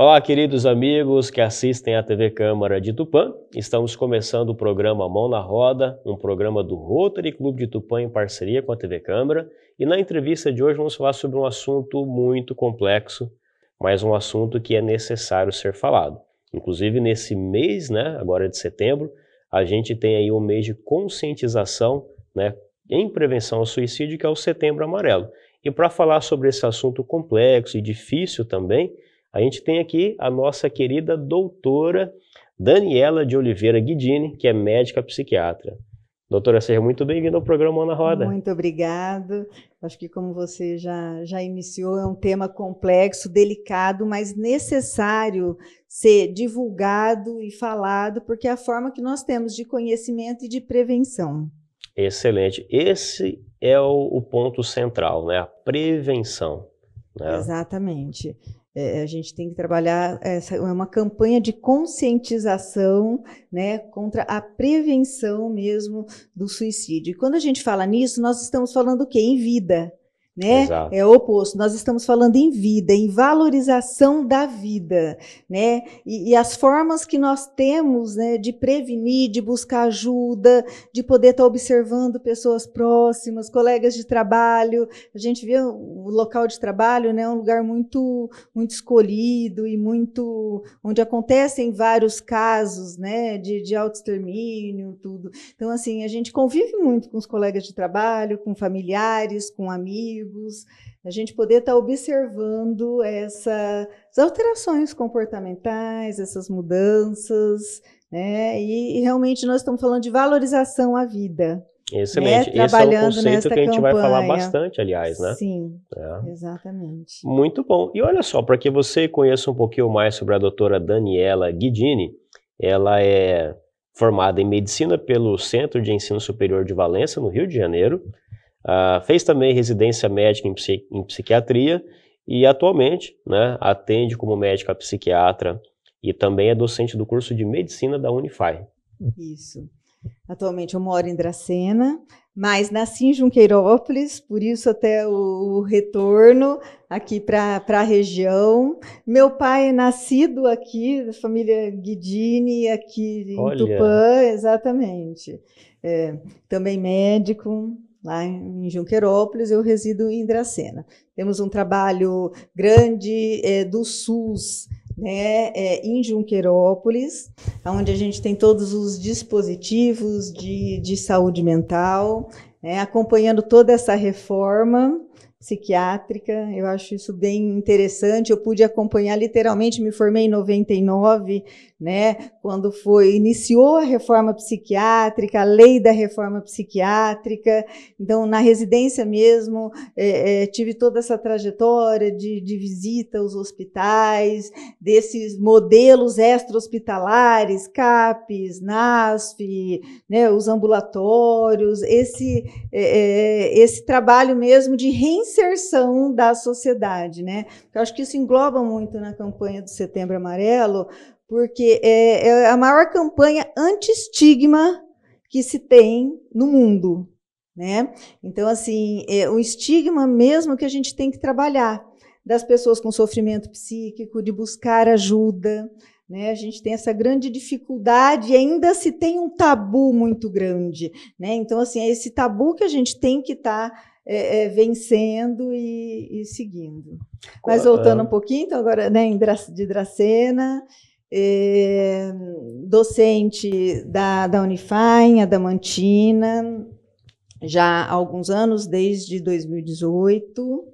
Olá, queridos amigos que assistem à TV Câmara de Tupã. Estamos começando o programa Mão na Roda, um programa do Rotary Clube de Tupã em parceria com a TV Câmara. E na entrevista de hoje vamos falar sobre um assunto muito complexo, mas um assunto que é necessário ser falado. Inclusive nesse mês, agora de setembro, a gente tem aí um mês de conscientização, em prevenção ao suicídio, que é o Setembro Amarelo. E para falar sobre esse assunto complexo e difícil também, a gente tem aqui a nossa querida doutora Daniela de Oliveira Guidini, que é médica psiquiatra. Doutora, seja muito bem-vinda ao programa Mão na Roda. Muito obrigado. Acho que como você já iniciou, é um tema complexo, delicado, mas necessário ser divulgado e falado, porque é a forma que nós temos de conhecimento e de prevenção. Excelente. Esse é o ponto central, a prevenção. Exatamente. A gente tem que trabalhar, é uma campanha de conscientização, contra a prevenção mesmo do suicídio. E quando a gente fala nisso, nós estamos falando o quê? Em vida, Exato. É o oposto, nós estamos falando em vida, em valorização da vida, E as formas que nós temos, de prevenir, de buscar ajuda, de poder estar observando pessoas próximas, colegas de trabalho. A gente vê o local de trabalho, um lugar muito, muito escolhido e muito, onde acontecem vários casos, de autoextermínio, tudo. Então, assim, a gente convive muito com os colegas de trabalho, com familiares, com amigos. A gente poder estar observando essas alterações comportamentais, essas mudanças, e realmente nós estamos falando de valorização à vida. Excelente. Esse é um conceito que a gente vai falar bastante, aliás, Sim, exatamente. Muito bom. E olha só, para que você conheça um pouquinho mais sobre a doutora Daniela Guidini, ela é formada em Medicina pelo Centro de Ensino Superior de Valença, no Rio de Janeiro. Fez também residência médica em psiquiatria e atualmente atende como médica psiquiatra e também é docente do curso de medicina da Unify. Isso. Atualmente eu moro em Dracena, mas nasci em Junqueirópolis, por isso até o retorno aqui para a região. Meu pai é nascido aqui, da família Guidini, aqui em Tupã, exatamente. Também médico. Lá em Junqueirópolis, eu resido em Dracena. Temos um trabalho grande do SUS, em Junqueirópolis, onde a gente tem todos os dispositivos de saúde mental, acompanhando toda essa reforma psiquiátrica. Eu acho isso bem interessante. Eu pude acompanhar literalmente, me formei em 99, quando iniciou a reforma psiquiátrica, a lei da reforma psiquiátrica. Então, na residência mesmo, tive toda essa trajetória de visita aos hospitais, desses modelos extra-hospitalares, CAPES, NASF, os ambulatórios, esse trabalho mesmo de reinserção da sociedade, Eu acho que isso engloba muito na campanha do Setembro Amarelo, porque é a maior campanha anti-estigma que se tem no mundo, Então, assim, o estigma mesmo que a gente tem que trabalhar, das pessoas com sofrimento psíquico, de buscar ajuda, A gente tem essa grande dificuldade e ainda se tem um tabu muito grande, Então, assim, é esse tabu que a gente tem que estar vencendo e seguindo. Mas voltando um pouquinho, então agora de Dracena, docente da Unify, Adamantina, já há alguns anos, desde 2018,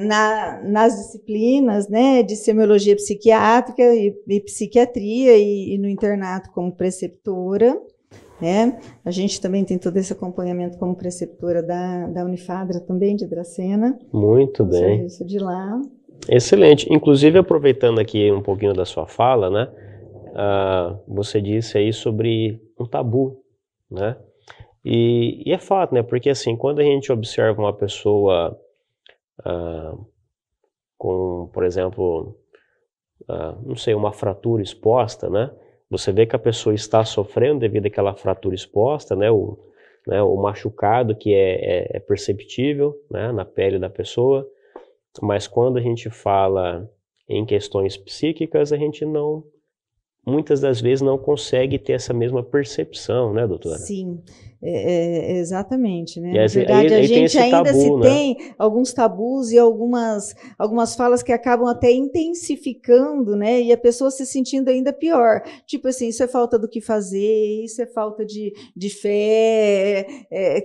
nas disciplinas de semiologia psiquiátrica e psiquiatria e no internato como preceptora. A gente também tem todo esse acompanhamento como preceptora da Unifadra também, de Dracena. Muito bem. Serviço de lá. Excelente. Inclusive, aproveitando aqui um pouquinho da sua fala, você disse aí sobre um tabu, E é fato, porque assim, quando a gente observa uma pessoa com, por exemplo, não sei, uma fratura exposta, Você vê que a pessoa está sofrendo devido àquela fratura exposta, o machucado que é perceptível, na pele da pessoa. Mas quando a gente fala em questões psíquicas, a gente não, muitas das vezes, não consegue ter essa mesma percepção, né, doutora? Sim, exatamente, né? E Na verdade, aí a tem gente esse ainda tabu, se né? tem alguns tabus e algumas falas que acabam até intensificando, né? E a pessoa se sentindo ainda pior. Tipo assim, isso é falta do que fazer, isso é falta de fé.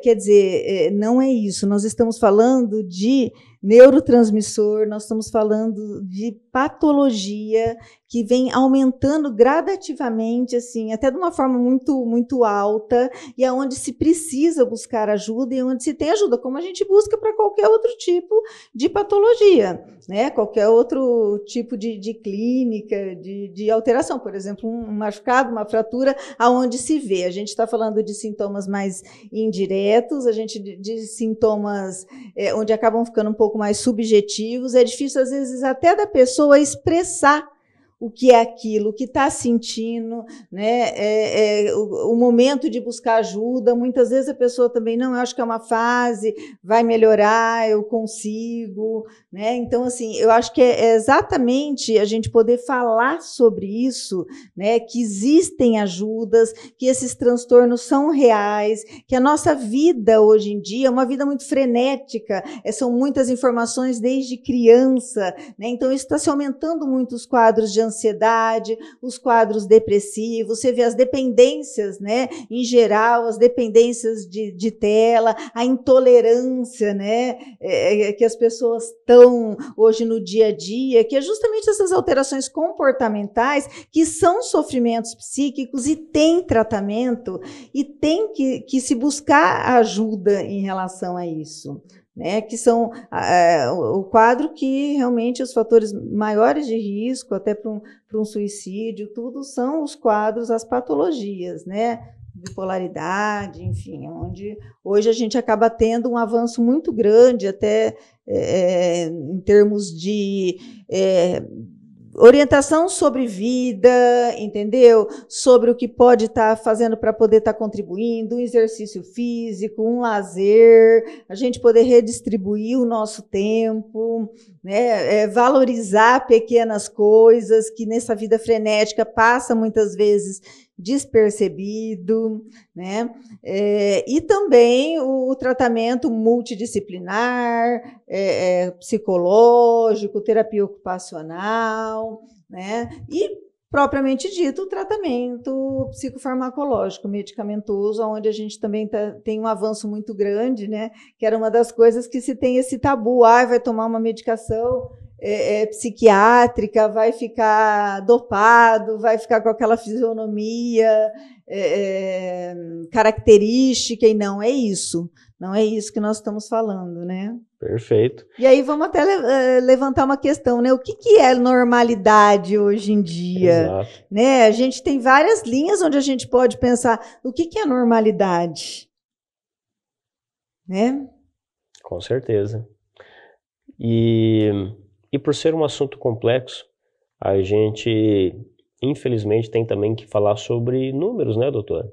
Quer dizer, não é isso. Nós estamos falando de neurotransmissor, nós estamos falando de patologia que vem aumentando gradativamente, assim, até de uma forma muito alta, e aonde se precisa buscar ajuda e onde se tem ajuda, como a gente busca para qualquer outro tipo de patologia, né? Qualquer outro tipo de clínica, de alteração, por exemplo, um machucado, uma fratura, aonde se vê. A gente está falando de sintomas mais indiretos, a gente de sintomas onde acabam ficando um pouco mais subjetivos. É difícil, às vezes, até da pessoa expressar o que é aquilo, o que está sentindo, né? O momento de buscar ajuda. Muitas vezes a pessoa também, não, eu acho que é uma fase, vai melhorar, eu consigo, né? Então, assim, eu acho que é exatamente a gente poder falar sobre isso, né? Que existem ajudas, que esses transtornos são reais, que a nossa vida hoje em dia é uma vida muito frenética, são muitas informações desde criança, né? Então, isso está se aumentando muito os quadros de ansiedade, os quadros depressivos, você vê as dependências, né, em geral, as dependências de tela, a intolerância, né, que as pessoas estão hoje no dia a dia, que é justamente essas alterações comportamentais que são sofrimentos psíquicos e tem tratamento e tem que se buscar ajuda em relação a isso. Né, que são o quadro que realmente os fatores maiores de risco, até para um suicídio, tudo são os quadros, as patologias, né, bipolaridade, enfim, onde hoje a gente acaba tendo um avanço muito grande, até em termos de orientação sobre vida, entendeu? Sobre o que pode estar fazendo para poder estar contribuindo, um exercício físico, um lazer, a gente poder redistribuir o nosso tempo, né? Valorizar pequenas coisas que nessa vida frenética passa muitas vezes despercebido, né? E também o tratamento multidisciplinar, psicológico, terapia ocupacional, né? E propriamente dito, o tratamento psicofarmacológico, medicamentoso, onde a gente também tem um avanço muito grande, né? Que era uma das coisas que se tem esse tabu, vai tomar uma medicação psiquiátrica, vai ficar dopado, vai ficar com aquela fisionomia característica, e não é isso. Não é isso que nós estamos falando, né? Perfeito. E aí vamos até levantar uma questão, né? O que é normalidade hoje em dia? Exato. Né? A gente tem várias linhas onde a gente pode pensar o que é normalidade, né? Com certeza. E por ser um assunto complexo, a gente, infelizmente, tem também que falar sobre números, né, doutora?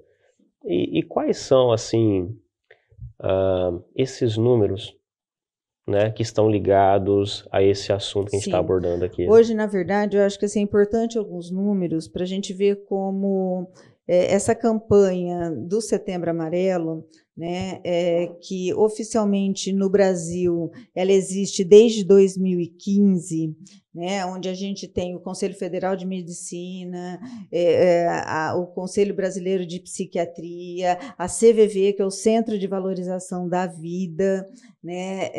E quais são, assim, esses números, né, que estão ligados a esse assunto que a gente está abordando aqui? Hoje, na verdade, eu acho que assim, é importante alguns números para a gente ver como essa campanha do Setembro Amarelo, né, que oficialmente no Brasil ela existe desde 2015, né, onde a gente tem o Conselho Federal de Medicina, o Conselho Brasileiro de Psiquiatria, a CVV, que é o Centro de Valorização da Vida, né,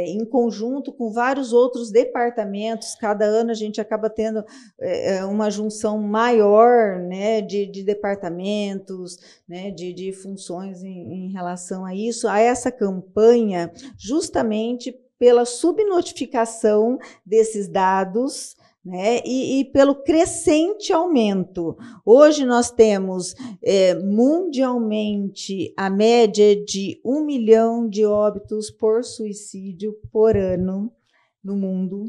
em conjunto com vários outros departamentos. Cada ano a gente acaba tendo uma junção maior, né, de departamentos, né, de funções em relação a isso, a essa campanha, justamente pela subnotificação desses dados, né, e pelo crescente aumento. Hoje nós temos mundialmente a média de 1 milhão de óbitos por suicídio por ano no mundo,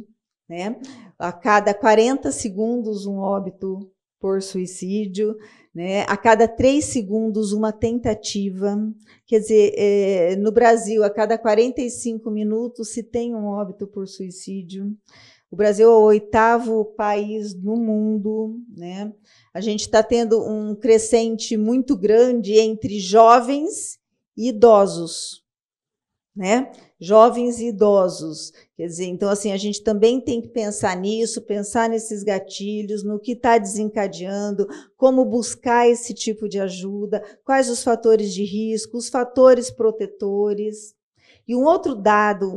né? A cada 40 segundos um óbito por suicídio, né? A cada 3 segundos, uma tentativa. Quer dizer, no Brasil, a cada 45 minutos se tem um óbito por suicídio. O Brasil é o 8º país no mundo, né? A gente está tendo um crescente muito grande entre jovens e idosos, né? Jovens e idosos. Quer dizer, então, assim, a gente também tem que pensar nisso, pensar nesses gatilhos, no que está desencadeando, como buscar esse tipo de ajuda, quais os fatores de risco, os fatores protetores. E um outro dado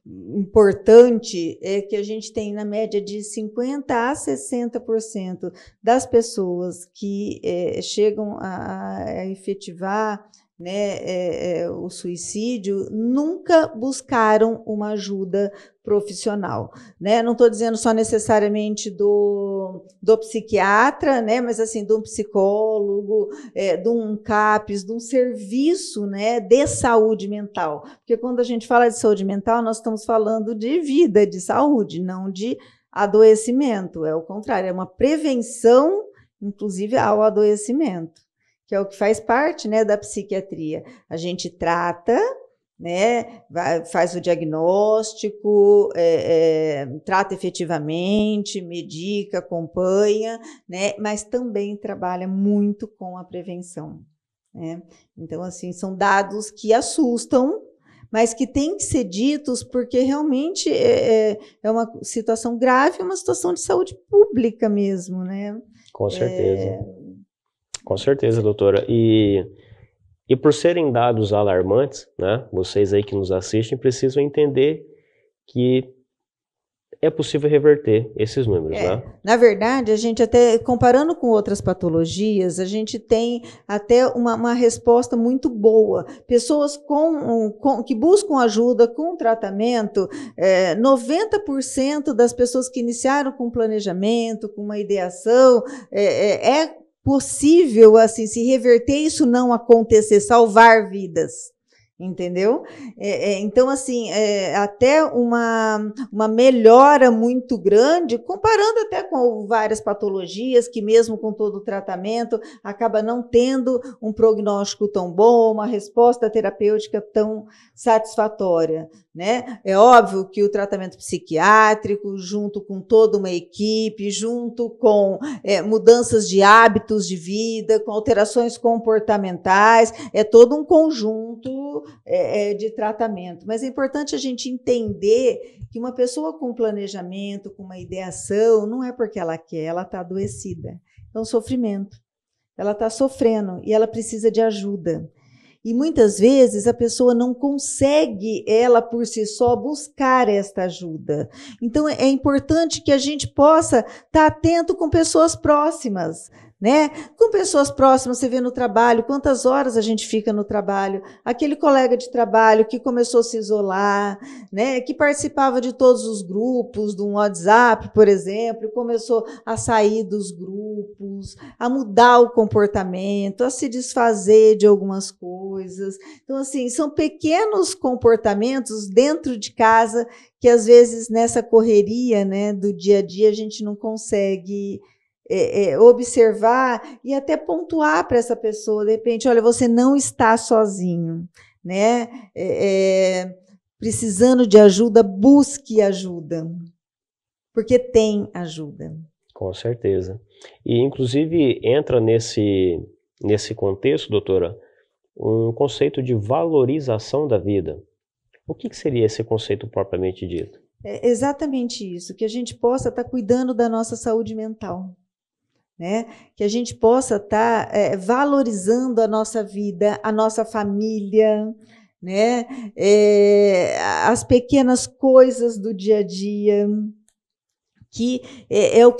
importante é que a gente tem, na média, de 50% a 60% das pessoas que chegam a efetivar, né, o suicídio, nunca buscaram uma ajuda profissional, né? Não estou dizendo só necessariamente do psiquiatra, né, mas assim, de um psicólogo, de um CAPS, de um serviço, né, de saúde mental. Porque quando a gente fala de saúde mental, nós estamos falando de vida, de saúde, não de adoecimento. É o contrário, é uma prevenção, inclusive, ao adoecimento, que é o que faz parte, né, da psiquiatria. A gente trata, né, faz o diagnóstico, trata efetivamente, medica, acompanha, né, mas também trabalha muito com a prevenção, né? Então, assim, são dados que assustam, mas que têm que ser ditos porque realmente é uma situação grave, uma situação de saúde pública mesmo, né? Com certeza. Com certeza, doutora. E por serem dados alarmantes, né, vocês aí que nos assistem precisam entender que é possível reverter esses números, né? Na verdade, a gente até, comparando com outras patologias, a gente tem até uma resposta muito boa. Pessoas que buscam ajuda com tratamento, 90% das pessoas que iniciaram com planejamento, com uma ideação, é possível, assim, se reverter, isso não acontecer, salvar vidas, entendeu? Então, assim, até uma melhora muito grande, comparando até com várias patologias, que mesmo com todo o tratamento, acaba não tendo um prognóstico tão bom, uma resposta terapêutica tão satisfatória, né? É óbvio que o tratamento psiquiátrico, junto com toda uma equipe, junto com mudanças de hábitos de vida, com alterações comportamentais, é todo um conjunto de tratamento. Mas é importante a gente entender que uma pessoa com planejamento, com uma ideação, não é porque ela quer, ela está adoecida. É um sofrimento. Ela está sofrendo e ela precisa de ajuda. E muitas vezes a pessoa não consegue, ela por si só, buscar esta ajuda. Então é importante que a gente possa estar atento com pessoas próximas, né? Com pessoas próximas, você vê no trabalho, quantas horas a gente fica no trabalho, aquele colega de trabalho que começou a se isolar, né? Que participava de todos os grupos, do WhatsApp, por exemplo, e começou a sair dos grupos, a mudar o comportamento, a se desfazer de algumas coisas. Então, assim, são pequenos comportamentos dentro de casa que, às vezes, nessa correria, né, do dia a dia, a gente não consegue observar e até pontuar para essa pessoa, de repente, olha, você não está sozinho, né? Precisando de ajuda, busque ajuda, porque tem ajuda. Com certeza. E, inclusive, entra nesse contexto, doutora, um conceito de valorização da vida. O que seria esse conceito propriamente dito? É exatamente isso, que a gente possa estar cuidando da nossa saúde mental, né? Que a gente possa estar valorizando a nossa vida, a nossa família, né? As pequenas coisas do dia a dia, que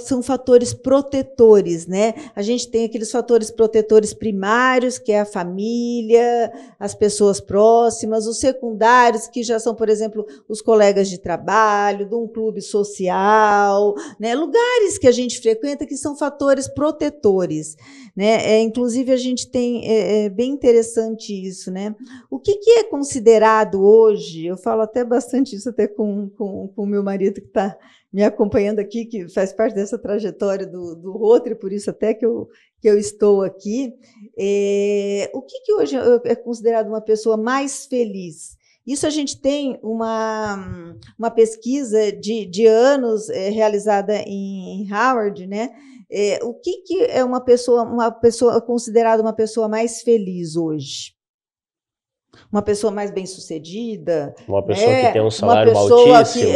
são fatores protetores, né? A gente tem aqueles fatores protetores primários, que é a família, as pessoas próximas, os secundários, que já são, por exemplo, os colegas de trabalho, de um clube social, né? Lugares que a gente frequenta que são fatores protetores, né? Inclusive, a gente tem, bem interessante isso, né? O que é considerado hoje, eu falo até bastante isso até com o meu marido que está me acompanhando vendo aqui, que faz parte dessa trajetória do Rotary, por isso até que eu estou aqui. O que hoje é considerado uma pessoa mais feliz? Isso a gente tem uma pesquisa de anos realizada em Harvard, né? O que é uma pessoa considerada uma pessoa mais feliz hoje? Uma pessoa mais bem-sucedida. Uma pessoa que tem um salário altíssimo.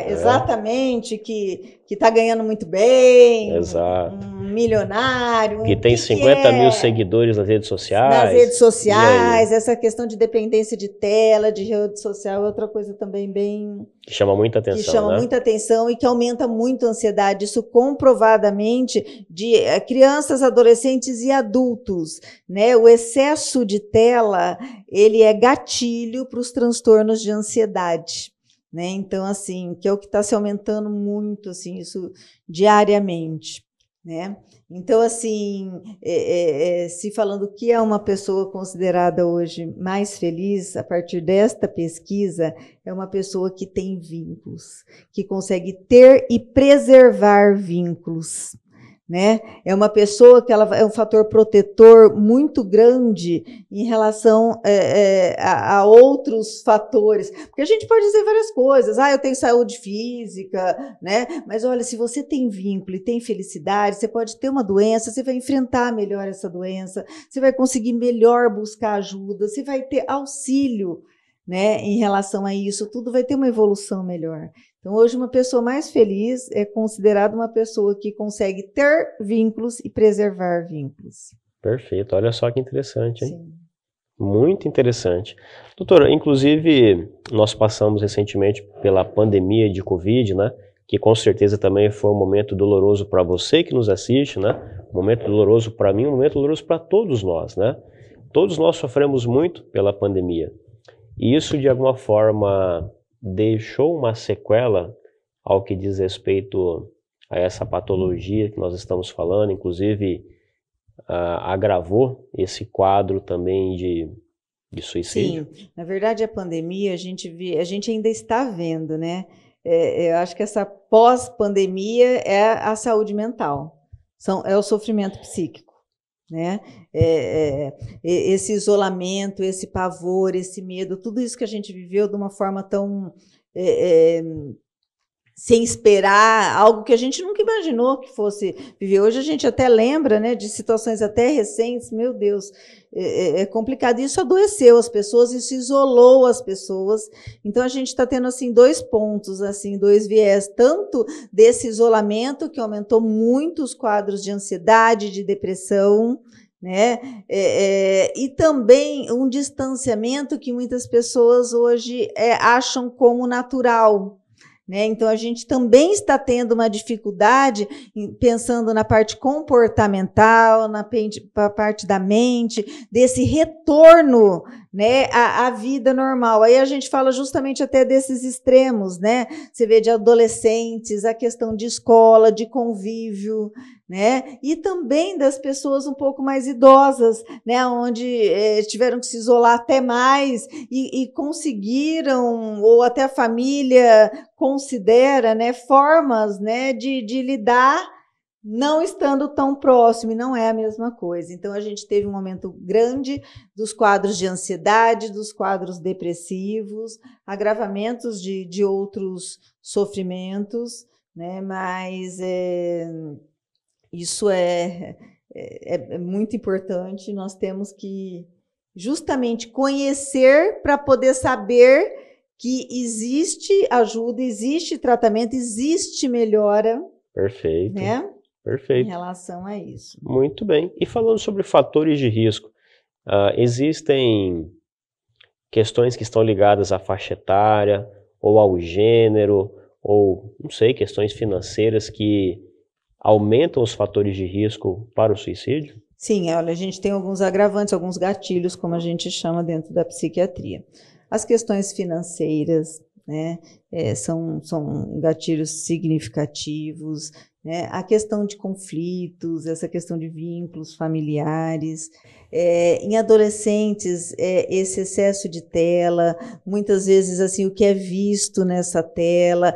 Exatamente, que está ganhando muito bem. Exato. Um milionário. Que tem 50 mil seguidores nas redes sociais. Nas redes sociais, essa questão de dependência de tela, de rede social, é outra coisa também bem... Que chama muita atenção, que chama muita atenção e que aumenta muito a ansiedade. Isso comprovadamente de crianças, adolescentes e adultos, né? O excesso de tela, ele é gatilho para os transtornos de ansiedade, né? Então, assim, que é o que está se aumentando muito, assim, isso diariamente, né? Então, assim, se falando o que é uma pessoa considerada hoje mais feliz, a partir desta pesquisa, é uma pessoa que tem vínculos, que consegue ter e preservar vínculos, né? É uma pessoa que ela é um fator protetor muito grande em relação a outros fatores. Porque a gente pode dizer várias coisas. Eu tenho saúde física, né? Mas olha, se você tem vínculo e tem felicidade, você pode ter uma doença, você vai enfrentar melhor essa doença, você vai conseguir melhor buscar ajuda, você vai ter auxílio, né, em relação a isso, tudo vai ter uma evolução melhor. Então, hoje, uma pessoa mais feliz é considerada uma pessoa que consegue ter vínculos e preservar vínculos. Perfeito, olha só que interessante, hein? Sim. Muito interessante. Doutora, inclusive, nós passamos recentemente pela pandemia de Covid, né? Que com certeza também foi um momento doloroso para você que nos assiste, né? Um momento doloroso para mim, um momento doloroso para todos nós, né? Todos nós sofremos muito pela pandemia. E isso, de alguma forma, deixou uma sequela ao que diz respeito a essa patologia que nós estamos falando, inclusive agravou esse quadro também de suicídio? Sim, na verdade a pandemia a gente ainda está vendo, né? Eu acho que essa pós-pandemia é a saúde mental, é o sofrimento psíquico, né? Esse isolamento, esse pavor, esse medo, tudo isso que a gente viveu de uma forma tão sem esperar, algo que a gente nunca imaginou que fosse viver. Hoje a gente até lembra, né, de situações até recentes, meu Deus, é complicado. Isso adoeceu as pessoas, isso isolou as pessoas. Então a gente está tendo assim dois pontos, assim, dois viés, tanto desse isolamento que aumentou muito os quadros de ansiedade, de depressão, né? E também um distanciamento que muitas pessoas hoje acham como natural. Né? Então, a gente também está tendo uma dificuldade, pensando na parte comportamental, na parte da mente, desse retorno, né, à vida normal. Aí a gente fala justamente até desses extremos, né? Você vê de adolescentes, a questão de escola, de convívio, né? E também das pessoas um pouco mais idosas, né? Onde tiveram que se isolar até mais e conseguiram, ou até a família considera, né, formas, né, de lidar não estando tão próximo, e não é a mesma coisa. Então, a gente teve um aumento grande dos quadros de ansiedade, dos quadros depressivos, agravamentos de outros sofrimentos, né? Mas isso é muito importante. Nós temos que justamente conhecer para poder saber que existe ajuda, existe tratamento, existe melhora. Perfeito. Né? Perfeito. Em relação a isso. Muito bem. E falando sobre fatores de risco, existem questões que estão ligadas à faixa etária, ou ao gênero, ou, não sei, questões financeiras que aumentam os fatores de risco para o suicídio? Sim, olha, a gente tem alguns agravantes, alguns gatilhos, como a gente chama dentro da psiquiatria. As questões financeiras, né? são gatilhos significativos, né? A questão de conflitos, essa questão de vínculos familiares. Em adolescentes, esse excesso de tela, muitas vezes assim, o que é visto nessa tela,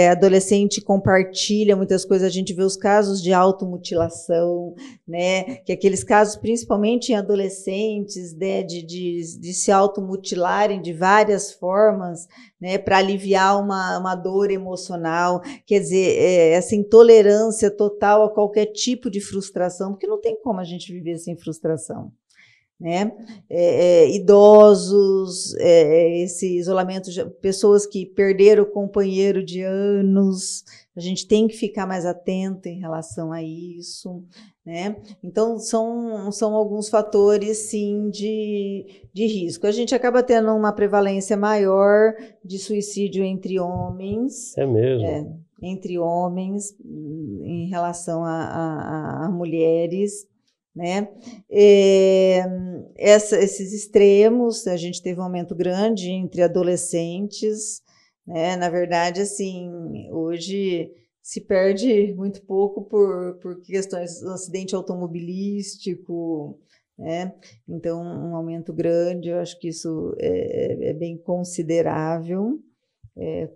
adolescente compartilha muitas coisas, a gente vê os casos de automutilação, né? Que aqueles casos, principalmente em adolescentes, né? de se automutilarem de várias formas, né? Para aliviar uma dor emocional, quer dizer, essa intolerância total a qualquer tipo de frustração, porque não tem como a gente viver sem frustração. Né? Idosos, esse isolamento, pessoas que perderam o companheiro de anos, a gente tem que ficar mais atento em relação a isso, né? Então, são alguns fatores, sim, de risco. A gente acaba tendo uma prevalência maior de suicídio entre homens. É mesmo? Entre homens, em relação a mulheres, né? Esses extremos, a gente teve um aumento grande entre adolescentes, né? Na verdade, assim, hoje se perde muito pouco por questões do acidente automobilístico, né? Então, um aumento grande, eu acho que isso é bem considerável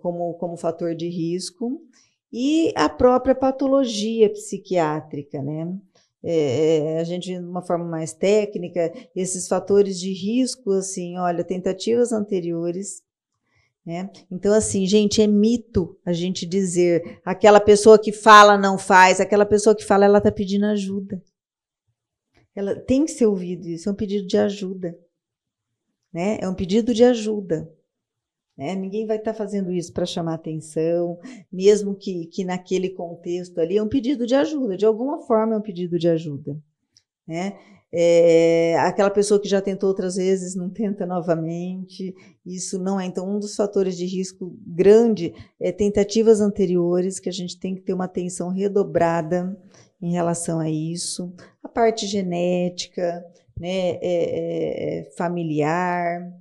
como fator de risco. E a própria patologia psiquiátrica, né? A gente, de uma forma mais técnica, esses fatores de risco, assim, olha, tentativas anteriores, né? Então, assim, gente, é mito a gente dizer aquela pessoa que fala não faz, aquela pessoa que fala, ela está pedindo ajuda. Ela tem que ser ouvido isso, é um pedido de ajuda, né? É um pedido de ajuda. Ninguém vai estar fazendo isso para chamar atenção, mesmo que naquele contexto ali é um pedido de ajuda, de alguma forma é um pedido de ajuda, né? Aquela pessoa que já tentou outras vezes não tenta novamente, isso não é. Então, um dos fatores de risco grande é tentativas anteriores, que a gente tem que ter uma atenção redobrada em relação a isso, a parte genética, né? Familiar.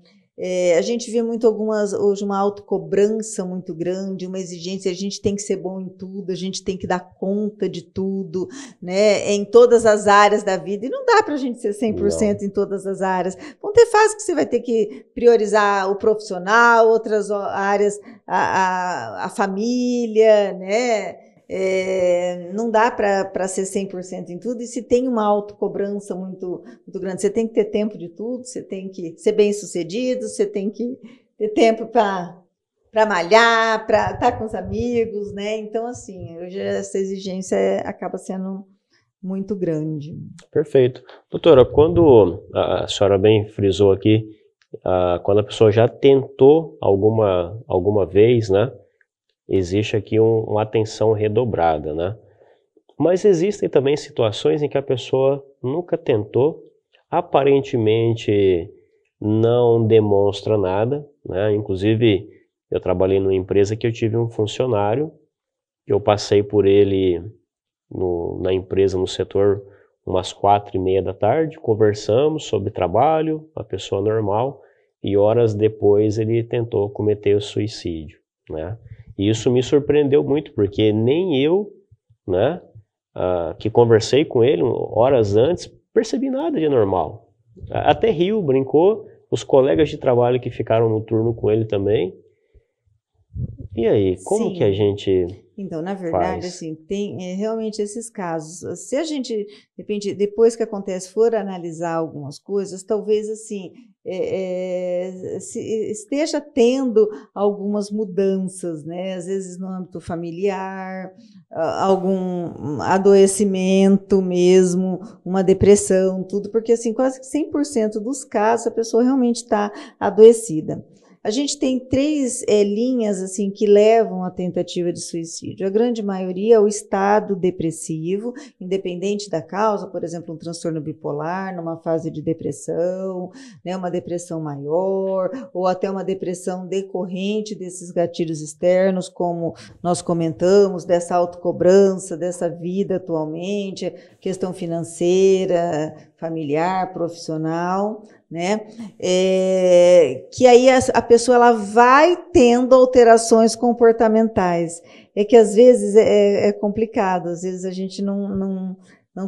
A gente vê muito hoje uma autocobrança muito grande, uma exigência, a gente tem que ser bom em tudo, a gente tem que dar conta de tudo, né? Em todas as áreas da vida, e não dá para a gente ser 100% em todas as áreas. Vão ter fases que você vai ter que priorizar o profissional, outras áreas, a família, né? Não dá para ser 100% em tudo, e se tem uma autocobrança muito, muito grande, você tem que ter tempo de tudo, você tem que ser bem sucedido, você tem que ter tempo para malhar, para estar com os amigos, né? Então, assim, hoje essa exigência acaba sendo muito grande. Perfeito. Doutora, quando a senhora bem frisou aqui, quando a pessoa já tentou alguma vez, né? Existe aqui uma atenção redobrada, né? Mas existem também situações em que a pessoa nunca tentou, aparentemente não demonstra nada, né? Inclusive, eu trabalhei numa empresa que eu tive um funcionário, eu passei por ele na empresa, no setor, umas 4:30 da tarde, conversamos sobre trabalho, uma pessoa normal, e horas depois ele tentou cometer o suicídio, né? E isso me surpreendeu muito, porque nem eu, né, que conversei com ele horas antes, percebi nada de normal. Até riu, brincou, os colegas de trabalho que ficaram no turno com ele também. E aí, como que a gente... Então, na verdade, assim, tem realmente esses casos. Se a gente, de repente, depois que acontece, for analisar algumas coisas, talvez, assim, esteja tendo algumas mudanças, né? Às vezes no âmbito familiar, algum adoecimento mesmo, uma depressão, tudo, porque, assim, quase que 100% dos casos a pessoa realmente está adoecida. A gente tem 3 linhas assim que levam à tentativa de suicídio. A grande maioria é o estado depressivo, independente da causa, por exemplo, um transtorno bipolar, numa fase de depressão, né, uma depressão maior, ou até uma depressão decorrente desses gatilhos externos, como nós comentamos, dessa autocobrança, dessa vida atualmente, questão financeira, familiar, profissional, né? Que aí a pessoa ela vai tendo alterações comportamentais. É que às vezes é complicado, às vezes a gente não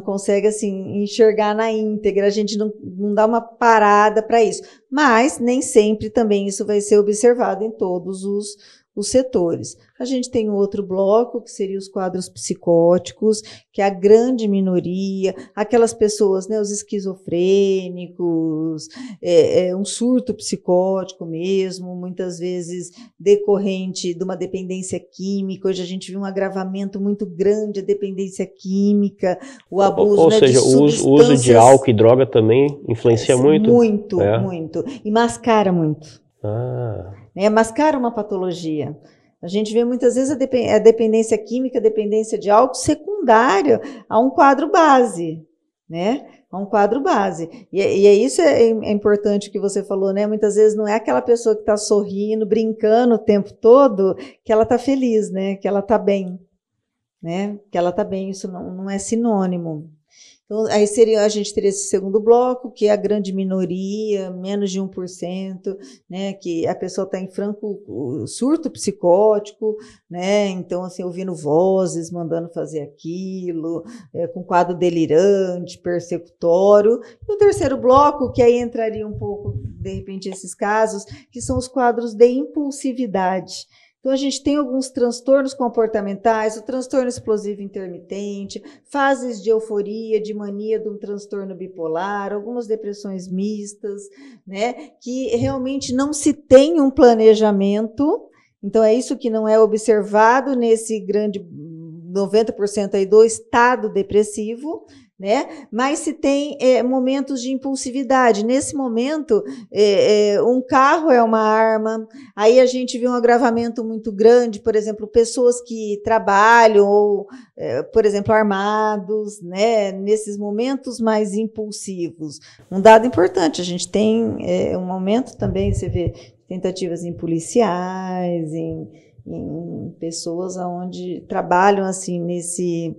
consegue assim enxergar na íntegra, a gente não dá uma parada para isso. Mas nem sempre também isso vai ser observado em todos os setores. A gente tem outro bloco, que seria os quadros psicóticos, que é a grande minoria, aquelas pessoas, né, os esquizofrênicos, um surto psicótico mesmo, muitas vezes decorrente de uma dependência química. Hoje a gente viu um agravamento muito grande da dependência química, o abuso, ou né, seja, de o uso de álcool e droga também influencia muito? Muito. E mascara muito. Mascara uma patologia. A gente vê muitas vezes a dependência química, a dependência de álcool secundária a um quadro base, né? A um quadro base. E isso é importante que você falou, né? Muitas vezes não é aquela pessoa que está sorrindo, brincando o tempo todo, que ela está feliz, né? Que ela está bem, né? Que ela está bem, isso não é sinônimo. Então, aí a gente teria esse segundo bloco, que é a grande minoria, menos de 1%, né, que a pessoa está em franco surto psicótico, né, então, assim, ouvindo vozes, mandando fazer aquilo, com quadro delirante, persecutório. E o terceiro bloco, que aí entraria um pouco, de repente, esses casos, que são os quadros de impulsividade. Então, a gente tem alguns transtornos comportamentais, o transtorno explosivo intermitente, fases de euforia, de mania de um transtorno bipolar, algumas depressões mistas, né, que realmente não se tem um planejamento. Então, é isso que não é observado nesse grande 90% aí do estado depressivo, né? Mas se tem momentos de impulsividade. Nesse momento, um carro é uma arma. Aí a gente vê um agravamento muito grande, por exemplo, pessoas que trabalham ou, por exemplo, armados, né? Nesses momentos mais impulsivos. Um dado importante, a gente tem um momento também, você vê tentativas em policiais, em pessoas onde trabalham assim nesse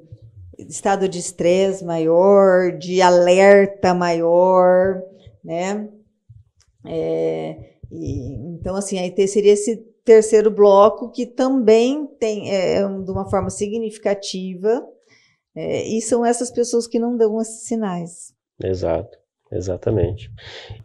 estado de estresse maior, de alerta maior, né? Então, assim, aí seria esse terceiro bloco que também tem, de uma forma significativa, e são essas pessoas que não dão esses sinais. Exato, exatamente.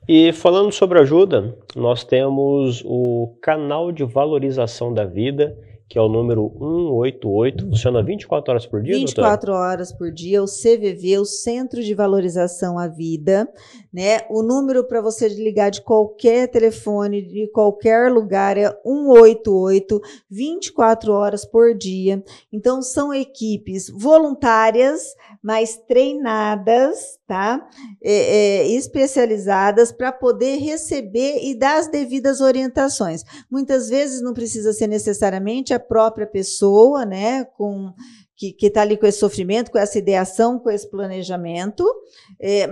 E falando sobre ajuda, nós temos o canal de valorização da vida, que é o número 188, funciona 24 horas por dia, 24 horas por dia, o CVV, o Centro de Valorização à Vida, né? O número para você ligar de qualquer telefone, de qualquer lugar, é 188, 24 horas por dia. Então, são equipes voluntárias, mas treinadas, tá? Especializadas para poder receber e dar as devidas orientações. Muitas vezes não precisa ser necessariamente a própria pessoa, né, que está ali com esse sofrimento, com essa ideação, com esse planejamento,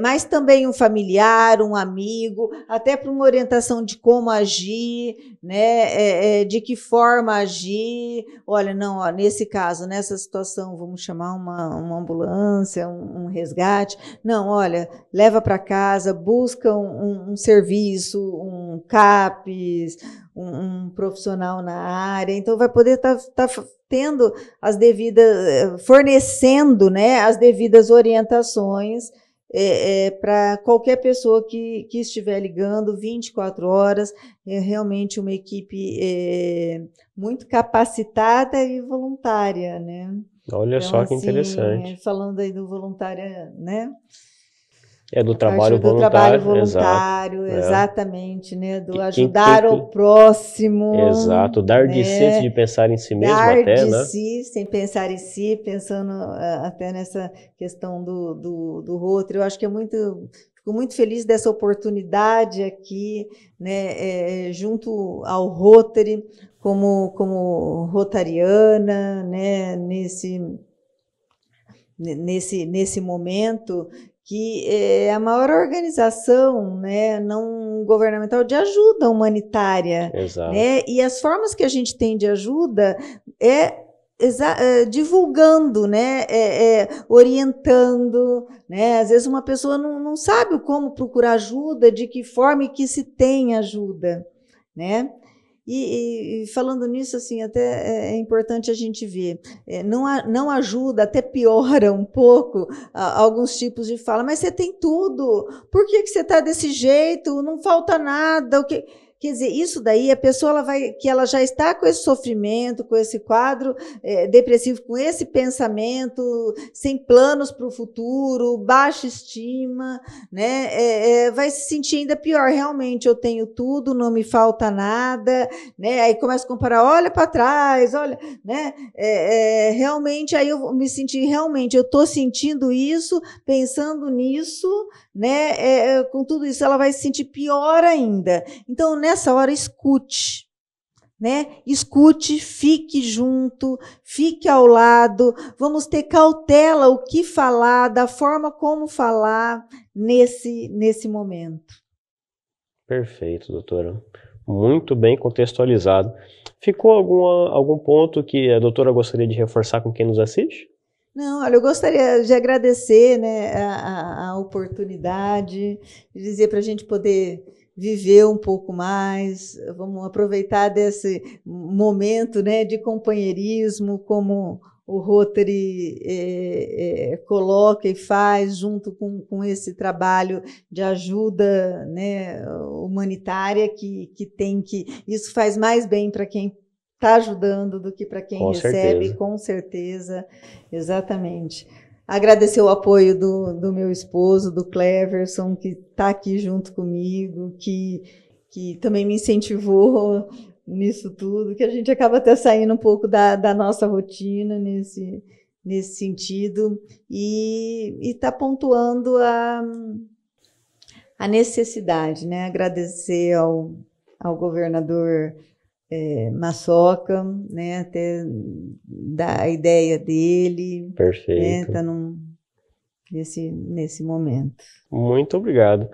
mas também um familiar, um amigo, até para uma orientação de como agir, né, de que forma agir. Olha, não, ó, nesse caso, nessa situação, vamos chamar uma ambulância, um resgate. Não, olha, leva para casa, busca um serviço, um CAPS, um profissional na área, então vai poder estar tendo as devidas, fornecendo, né, as devidas orientações para qualquer pessoa que estiver ligando 24 horas. É realmente uma equipe muito capacitada e voluntária, né? Olha então, só que assim, interessante. Falando aí do voluntário, né? Do trabalho voluntário. Trabalho voluntário, exatamente, né? Do ajudar o próximo. Exato, dar de si antes de pensar em si mesmo até, né? Dar de si, sem pensar em si, pensando até nessa questão do Rotary. Eu acho que fico muito feliz dessa oportunidade aqui, né? Junto ao Rotary, como rotariana, né? Nesse momento, que é a maior organização, né, não governamental de ajuda humanitária. Exato. Né? E as formas que a gente tem de ajuda é divulgando, né? Orientando, né? Às vezes uma pessoa não sabe como procurar ajuda, de que forma e que se tem ajuda, né? E falando nisso, assim, até é importante a gente ver, não ajuda, até piora um pouco alguns tipos de fala, mas você tem tudo, por que você está desse jeito? Não falta nada, o que... Quer dizer, isso daí, a pessoa que ela já está com esse sofrimento, com esse quadro depressivo, com esse pensamento, sem planos para o futuro, baixa estima, né? Vai se sentir ainda pior. Realmente, eu tenho tudo, não me falta nada, né? Aí começa a comparar, olha para trás, olha, né? Realmente, aí eu me senti, realmente, eu estou sentindo isso, pensando nisso, né? Com tudo isso, ela vai se sentir pior ainda. Então, nessa hora, escute, né? Escute, fique junto, fique ao lado. Vamos ter cautela o que falar, da forma como falar nesse momento. Perfeito, doutora. Muito bem contextualizado. Ficou algum ponto que a doutora gostaria de reforçar com quem nos assiste? Não, olha, eu gostaria de agradecer, né, a oportunidade, de dizer para a gente poder viver um pouco mais, vamos aproveitar desse momento, né, de companheirismo, como o Rotary coloca e faz junto com esse trabalho de ajuda, né, humanitária que isso faz mais bem para quem está ajudando do que para quem recebe, com certeza, exatamente. Agradecer o apoio do meu esposo, do Cleverson, que está aqui junto comigo, que também me incentivou nisso tudo, que a gente acaba até saindo um pouco da nossa rotina nesse sentido, e está pontuando a necessidade, né? Agradecer ao governador Massoca, né, até da ideia dele. Perfeito. Tá nesse momento. Muito obrigado.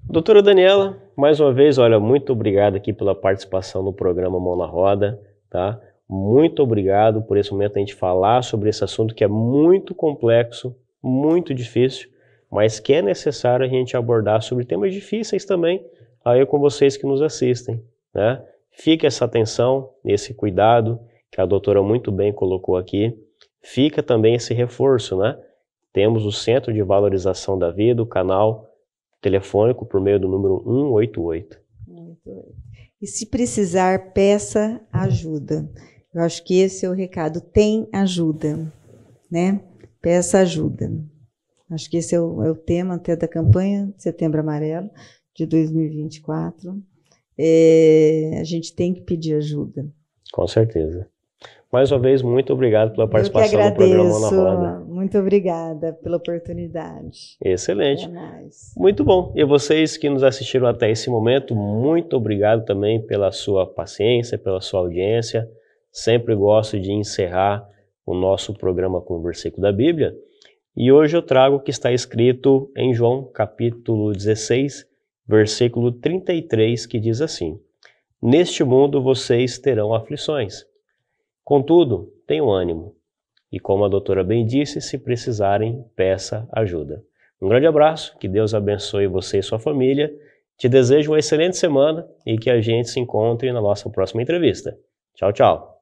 Doutora Daniela, mais uma vez, olha, muito obrigado aqui pela participação no programa Mão na Roda, tá? Muito obrigado por esse momento a gente falar sobre esse assunto que é muito complexo, muito difícil, mas que é necessário a gente abordar sobre temas difíceis também, aí com vocês que nos assistem, né? Fica essa atenção, esse cuidado que a doutora muito bem colocou aqui. Fica também esse reforço, né? Temos o Centro de Valorização da Vida, o canal telefônico por meio do número 188. E se precisar, peça ajuda. Eu acho que esse é o recado. Tem ajuda, né? Peça ajuda. Acho que esse é o tema até da campanha Setembro Amarelo de 2024. A gente tem que pedir ajuda. Com certeza. Mais uma vez, muito obrigado pela participação no programa Mão na Roda. Muito obrigada pela oportunidade. Excelente. Até mais. Muito bom. E vocês que nos assistiram até esse momento, muito obrigado também pela sua paciência, pela sua audiência. Sempre gosto de encerrar o nosso programa com o versículo da Bíblia. E hoje eu trago o que está escrito em João, capítulo 16, versículo 33, que diz assim: Neste mundo vocês terão aflições. Contudo, tenham ânimo. E como a doutora bem disse, se precisarem, peça ajuda. Um grande abraço, que Deus abençoe você e sua família. Te desejo uma excelente semana e que a gente se encontre na nossa próxima entrevista. Tchau, tchau.